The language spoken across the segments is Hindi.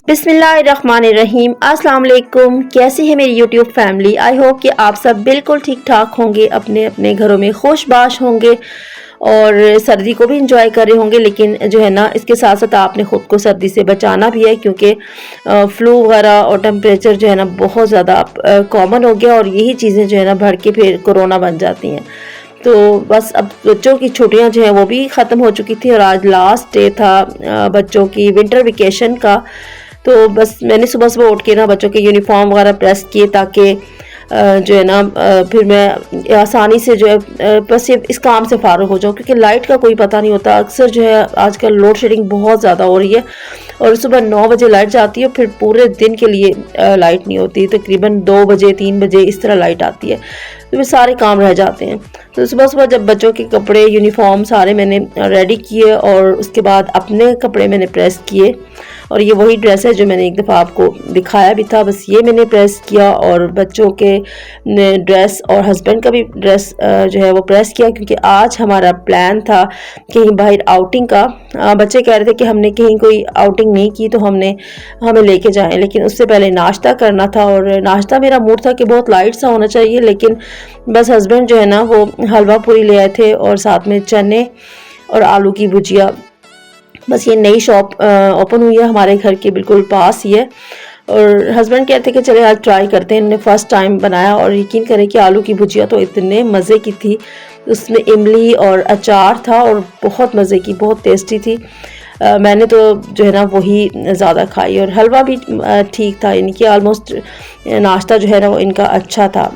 बिस्मिल्लाहिर्रहमानिर्रहीम। अस्सलाम वालेकुम। कैसी है मेरी यूट्यूब फैमिली। आई होप कि आप सब बिल्कुल ठीक ठाक होंगे, अपने अपने घरों में खुशबाश होंगे और सर्दी को भी इंजॉय कर रहे होंगे। लेकिन जो है ना, इसके साथ साथ आपने ख़ुद को सर्दी से बचाना भी है, क्योंकि फ्लू वगैरह और टेम्परेचर जो है ना बहुत ज़्यादा कॉमन हो गया और यही चीज़ें जो है ना बढ़ के फिर कोरोना बन जाती हैं। तो बस अब बच्चों की छुट्टियां जो है वो भी ख़त्म हो चुकी थी और आज लास्ट डे था बच्चों की विंटर वेकेशन का। तो बस मैंने सुबह सुबह उठ के ना बच्चों के यूनिफॉर्म वगैरह प्रेस किए, ताकि जो है ना फिर मैं आसानी से जो है बस ये इस काम से फ़ारुग हो जाऊँ, क्योंकि लाइट का कोई पता नहीं होता। अक्सर जो है आजकल लोड शेडिंग बहुत ज़्यादा हो रही है और सुबह 9 बजे लाइट जाती है, फिर पूरे दिन के लिए लाइट नहीं होती। तकरीबन 2 बजे 3 बजे इस तरह लाइट आती है, तो फिर सारे काम रह जाते हैं। तो सुबह सुबह जब बच्चों के कपड़े यूनिफॉर्म सारे मैंने रेडी किए और उसके बाद अपने कपड़े मैंने प्रेस किए, और ये वही ड्रेस है जो मैंने एक दफ़ा आपको दिखाया भी था। बस ये मैंने प्रेस किया और बच्चों के ड्रेस और हस्बैंड का भी ड्रेस जो है वो प्रेस किया, क्योंकि आज हमारा प्लान था कहीं बाहर आउटिंग का। बच्चे कह रहे थे कि हमने कहीं कोई आउटिंग नहीं की तो हमें लेके जाएं, लेकिन उससे पहले नाश्ता करना था। और नाश्ता मेरा मूड था कि बहुत लाइट सा होना चाहिए, लेकिन बस हस्बैंड जो है ना वो हलवा पूरी ले आए थे और साथ में चने और आलू की भुजिया। बस ये नई शॉप ओपन हुई है हमारे घर के बिल्कुल पास ही है, और हस्बैंड कहते कि चले आज ट्राई करते हैं। इन्होंने फ़र्स्ट टाइम बनाया और यकीन करें कि आलू की भुजिया तो इतने मज़े की थी। उसमें इमली और अचार था और बहुत मज़े की, बहुत टेस्टी थी। मैंने तो जो है ना वही ज़्यादा खाई, और हलवा भी ठीक था, यानी कि आलमोस्ट नाश्ता जो है ना वो इनका अच्छा था।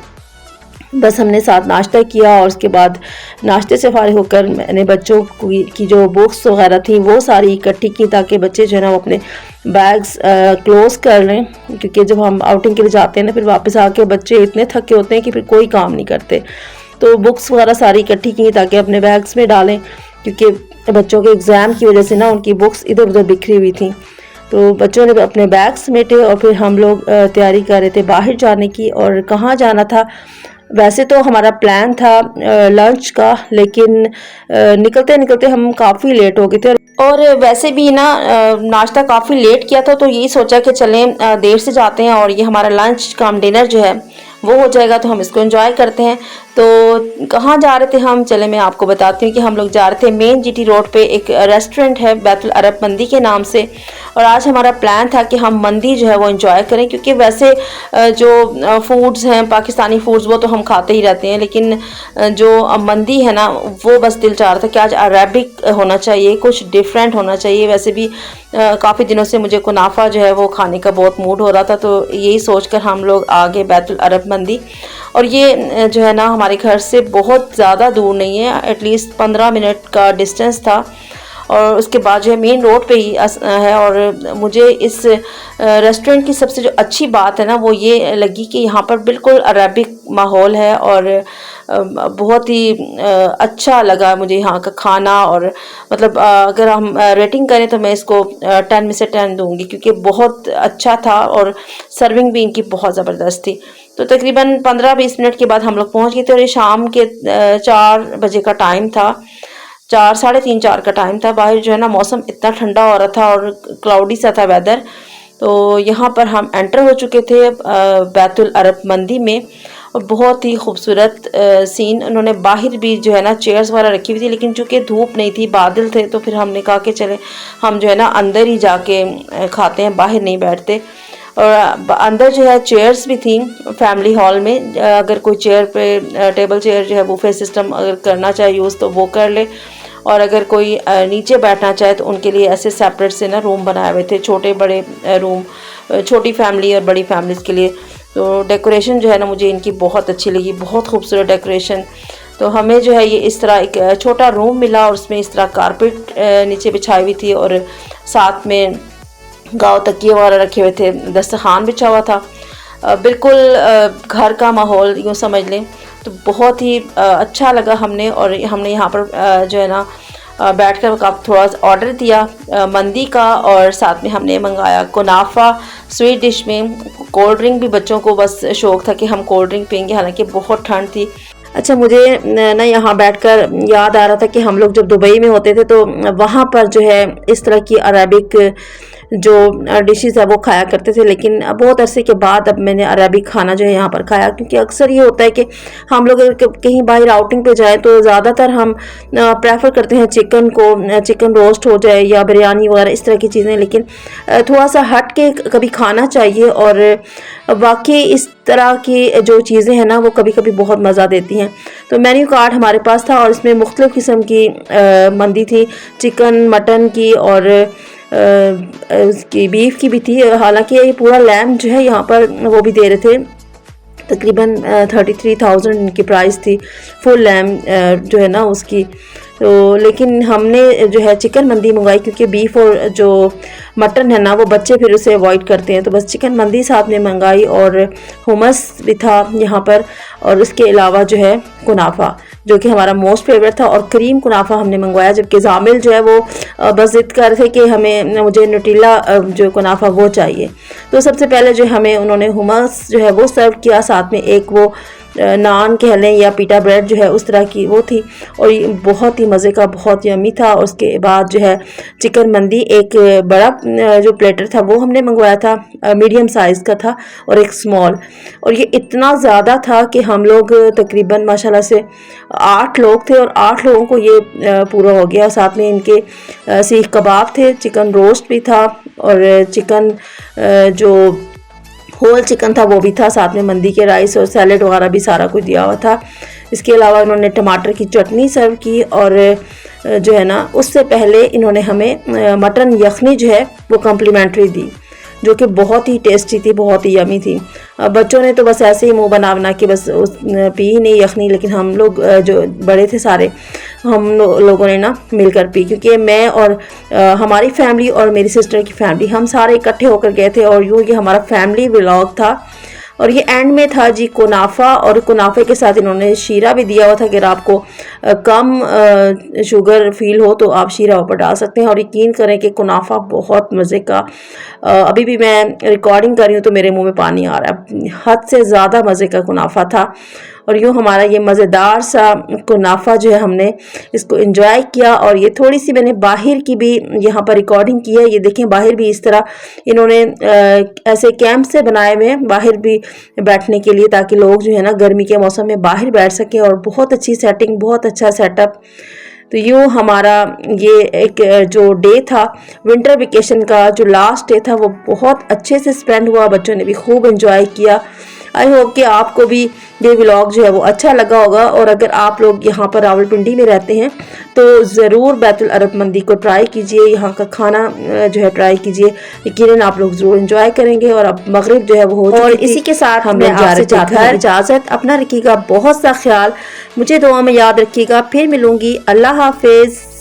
बस हमने साथ नाश्ता किया और उसके बाद नाश्ते से फारिग होकर मैंने बच्चों की जो बुक्स वगैरह थी वो सारी इकट्ठी की, ताकि बच्चे जो है ना वो अपने बैग्स क्लोज़ कर लें, क्योंकि जब हम आउटिंग के लिए जाते हैं ना फिर वापस आके बच्चे इतने थके होते हैं कि फिर कोई काम नहीं करते। तो बुक्स वगैरह सारी इकट्ठी की ताकि अपने बैग्स में डालें, क्योंकि बच्चों के एग्ज़ाम की वजह से ना उनकी बुक्स इधर उधर बिखरी हुई थी। तो बच्चों ने अपने बैग समेटे और फिर हम लोग तैयारी कर रहे थे बाहर जाने की। और कहाँ जाना था, वैसे तो हमारा प्लान था लंच का, लेकिन निकलते निकलते हम काफ़ी लेट हो गए थे। और वैसे भी ना नाश्ता काफ़ी लेट किया था, तो यही सोचा कि चलें देर से जाते हैं और ये हमारा लंच कम डिनर जो है वो हो जाएगा, तो हम इसको एंजॉय करते हैं। तो कहाँ जा रहे थे हम, चले मैं आपको बताती हूँ कि हम लोग जा रहे थे मेन जीटी रोड पे एक रेस्टोरेंट है बैतुल अरब मंदी के नाम से। और आज हमारा प्लान था कि हम मंदी जो है वो एंजॉय करें, क्योंकि वैसे जो फूड्स हैं पाकिस्तानी फूड्स वो तो हम खाते ही रहते हैं, लेकिन जो मंदी है ना वो बस दिल चाह रहा था कि आज अरेबिक होना चाहिए, कुछ डिफरेंट होना चाहिए। वैसे भी काफ़ी दिनों से मुझे कुनाफा जो है वो खाने का बहुत मूड हो रहा था, तो यही सोचकर हम लोग आ गए बैतुल अरब मंदी। और ये जो है ना हमारे घर से बहुत ज़्यादा दूर नहीं है, एटलीस्ट 15 मिनट का डिस्टेंस था, और उसके बाद जो है मेन रोड पे ही है। और मुझे इस रेस्टोरेंट की सबसे जो अच्छी बात है ना वो ये लगी कि यहाँ पर बिल्कुल अरेबिक माहौल है, और बहुत ही अच्छा लगा मुझे यहाँ का खाना। और मतलब अगर हम रेटिंग करें तो मैं इसको 10 में से 10 दूँगी, क्योंकि बहुत अच्छा था और सर्विंग भी इनकी बहुत ज़बरदस्त थी। तो तकरीबन 15-20 मिनट के बाद हम लोग पहुँच गए थे, और ये शाम के 4 बजे का टाइम था, 4 साढ़े 3 4 का टाइम था। बाहर जो है ना मौसम इतना ठंडा हो रहा था और क्लाउडी सा था वेदर। तो यहाँ पर हम एंटर हो चुके थे बैतुल अरब मंदी में, और बहुत ही खूबसूरत सीन। उन्होंने बाहर भी जो है ना चेयर्स वगैरह रखी हुई थी, लेकिन चूँकि धूप नहीं थी, बादल थे, तो फिर हमने कहा कि चले हम जो है ना अंदर ही जाके खाते हैं, बाहर नहीं बैठते। और अंदर जो है चेयर्स भी थी फैमिली हॉल में, अगर कोई चेयर पे टेबल चेयर जो है बुफे सिस्टम अगर करना चाहे यूज़ तो वो कर ले, और अगर कोई नीचे बैठना चाहे तो उनके लिए ऐसे सेपरेट से ना रूम बनाए हुए थे, छोटे बड़े रूम, छोटी फैमिली और बड़ी फैमिलीज़ के लिए। तो डेकोरेशन जो है ना मुझे इनकी बहुत अच्छी लगी, बहुत खूबसूरत डेकोरेशन। तो हमें जो है ये इस तरह एक छोटा रूम मिला, और उसमें इस तरह कारपेट नीचे बिछाई हुई थी, और साथ में गाँव तकिए वगैरह रखे हुए थे, दस्तरखान बिछा हुआ था, बिल्कुल घर का माहौल यूँ समझ लें। तो बहुत ही अच्छा लगा हमने, और हमने यहाँ पर जो है ना बैठकर काफ़ी थोड़ा सा ऑर्डर दिया मंदी का, और साथ में हमने मंगाया कुनाफा स्वीट डिश में। कोल्ड ड्रिंक भी बच्चों को बस शौक़ था कि हम कोल्ड ड्रिंक पियेंगे, हालांकि बहुत ठंड थी। अच्छा, मुझे ना यहाँ बैठकर याद आ रहा था कि हम लोग जब दुबई में होते थे तो वहाँ पर जो है इस तरह की अरेबिक जो डिशेस है वो खाया करते थे, लेकिन बहुत अरसे के बाद अब मैंने अरबिक खाना जो है यहाँ पर खाया, क्योंकि अक्सर ये होता है कि हम लोग अगर कहीं बाहर आउटिंग पे जाएं तो ज़्यादातर हम प्रेफर करते हैं चिकन को, चिकन रोस्ट हो जाए या बिरयानी वगैरह इस तरह की चीज़ें, लेकिन थोड़ा सा हट के कभी खाना चाहिए। और वाकई इस तरह की जो चीज़ें हैं ना वो कभी कभी बहुत मज़ा देती हैं। तो मेन्यू कार्ड हमारे पास था और इसमें मुख्तलिफ़ किस्म की मंदी थी, चिकन, मटन की और उसकी बीफ की भी थी। हालांकि ये पूरा लैम्ब जो है यहाँ पर वो भी दे रहे थे, तकरीबन 33,000 इनकी प्राइस थी फुल लैम्ब जो है ना उसकी। तो लेकिन हमने जो है चिकन मंदी मंगाई, क्योंकि बीफ और जो मटन है ना वो बच्चे फिर उसे अवॉइड करते हैं, तो बस चिकन मंदी साथ में मंगाई और हुमस भी था यहाँ पर। और उसके अलावा जो है कुनाफा, जो कि हमारा मोस्ट फेवरेट था, और क्रीम कुनाफा हमने मंगवाया, जबकि जामिल जो है वो बस जिद कर रहे थे कि मुझे न्यूट्रिला जो कुनाफा वो चाहिए। तो सबसे पहले जो हमें उन्होंने हुमस जो है वो सर्व किया, साथ में एक वो नान कह लें या पीटा ब्रेड जो है उस तरह की वो थी, और ये बहुत ही मज़े का, बहुत यम्मी था। और उसके बाद जो है चिकन मंदी, एक बड़ा जो प्लेटर था वो हमने मंगवाया था, मीडियम साइज़ का था, और एक स्मॉल। और ये इतना ज़्यादा था कि हम लोग तकरीबन माशाल्लाह से 8 लोग थे और 8 लोगों को ये पूरा हो गया। साथ में इनके सीख कबाब थे, चिकन रोस्ट भी था, और चिकन जो होल चिकन था वो भी था, साथ में मंदी के राइस और सैलेड वगैरह भी सारा कुछ दिया हुआ था। इसके अलावा इन्होंने टमाटर की चटनी सर्व की, और जो है ना उससे पहले इन्होंने हमें मटन यखनी जो है वो कम्प्लीमेंट्री दी, जो कि बहुत ही टेस्टी थी, बहुत ही यमी थी। बच्चों ने तो बस ऐसे ही मुंह बना के बस पी ही नहीं यखनी, लेकिन हम लोग जो बड़े थे सारे, हम लोगों ने ना मिलकर पी, क्योंकि मैं और हमारी फैमिली और मेरी सिस्टर की फैमिली हम सारे इकट्ठे होकर गए थे, और यूँ ये हमारा फैमिली व्लॉग था। और ये एंड में था जी कुनाफा, और कुनाफे के साथ इन्होंने शीरा भी दिया हुआ था कि अगर आपको कम शुगर फील हो तो आप शीरा ऊपर डाल सकते हैं। और यकीन करें कि कुनाफा बहुत मज़े का, अभी भी मैं रिकॉर्डिंग कर रही हूँ तो मेरे मुंह में पानी आ रहा है, हद से ज़्यादा मज़े का कुनाफा था। और यूँ हमारा ये मज़ेदार सा कुनाफा जो है हमने इसको एंजॉय किया। और ये थोड़ी सी मैंने बाहर की भी यहाँ पर रिकॉर्डिंग की है, ये देखें बाहर भी इस तरह इन्होंने ऐसे कैंप से बनाए हुए हैं बाहर भी बैठने के लिए, ताकि लोग जो है ना गर्मी के मौसम में बाहर बैठ सकें, और बहुत अच्छी सेटिंग, बहुत अच्छा सेटअप। तो यूँ हमारा ये एक जो डे था विंटर वेकेशन का, जो लास्ट डे था, वो बहुत अच्छे से स्पेंड हुआ, बच्चों ने भी खूब एंजॉय किया। आई होप कि आपको भी ये व्लॉग जो है वो अच्छा लगा होगा। और अगर आप लोग यहाँ पर रावलपिंडी में रहते हैं तो ज़रूर बैतुल अरब मंदी को ट्राई कीजिए, यहाँ का खाना जो है ट्राई कीजिए, यकीनन आप लोग ज़रूर एंजॉय करेंगे। और अब मगरिब जो है वो हो चुकी थी, और इसी के साथ हम आपसे चाहते हैं इजाज़त। अपना रखिएगा बहुत सा ख्याल, मुझे दुआ में याद रखिएगा। फिर मिलूंगी, अल्लाह हाफिज़।